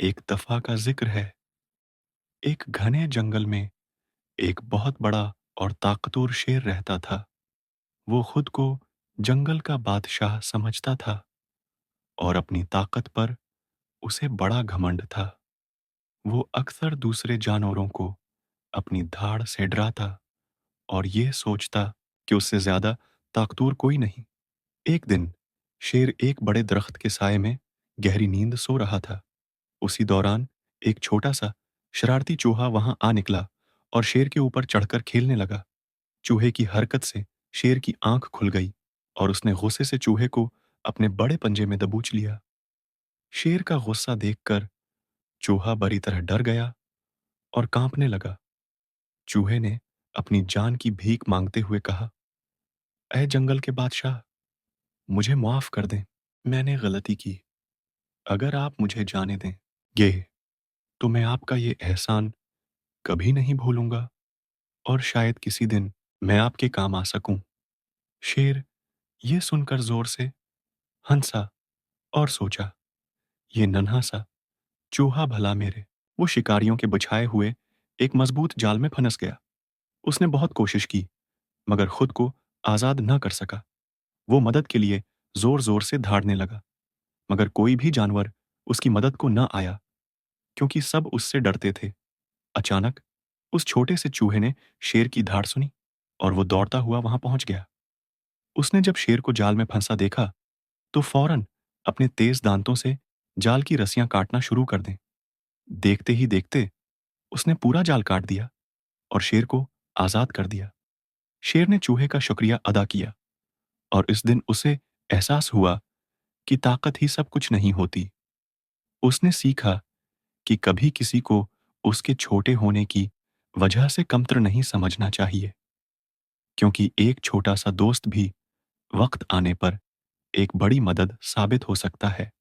एक दफा का जिक्र है। एक घने जंगल में एक बहुत बड़ा और ताकतवर शेर रहता था। वो खुद को जंगल का बादशाह समझता था और अपनी ताकत पर उसे बड़ा घमंड था। वो अक्सर दूसरे जानवरों को अपनी धाड़ से डराता और ये सोचता कि उससे ज्यादा ताकतवर कोई नहीं। एक दिन शेर एक बड़े दरख्त के साए में गहरी नींद सो रहा था। उसी दौरान एक छोटा सा शरारती चूहा वहां आ निकला और शेर के ऊपर चढ़कर खेलने लगा। चूहे की हरकत से शेर की आंख खुल गई और उसने गुस्से से चूहे को अपने बड़े पंजे में दबोच लिया। शेर का गुस्सा देखकर चूहा बुरी तरह डर गया और कांपने लगा। चूहे ने अपनी जान की भीख मांगते हुए कहा, ऐ जंगल के बादशाह, मुझे माफ कर दें। मैंने गलती की। अगर आप मुझे जाने दें ये तो मैं आपका ये एहसान कभी नहीं भूलूंगा और शायद किसी दिन मैं आपके काम आ सकूं। शेर ये सुनकर जोर से हंसा और सोचा, ये नन्हा सा चूहा भला मेरे वो शिकारियों के बिछाए हुए एक मजबूत जाल में फंस गया। उसने बहुत कोशिश की मगर खुद को आजाद न कर सका। वो मदद के लिए जोर जोर से धाड़ने लगा मगर कोई भी जानवर उसकी मदद को न आया क्योंकि सब उससे डरते थे। अचानक उस छोटे से चूहे ने शेर की धाड़ सुनी और वो दौड़ता हुआ वहां पहुंच गया। उसने जब शेर को जाल में फंसा देखा तो फौरन अपने तेज दांतों से जाल की रस्सियां काटना शुरू कर दें। देखते ही देखते उसने पूरा जाल काट दिया और शेर को आजाद कर दिया। शेर ने चूहे का शुक्रिया अदा किया और इस दिन उसे एहसास हुआ कि ताकत ही सब कुछ नहीं होती। उसने सीखा कि कभी किसी को उसके छोटे होने की वजह से कमतर नहीं समझना चाहिए, क्योंकि एक छोटा सा दोस्त भी वक्त आने पर एक बड़ी मदद साबित हो सकता है।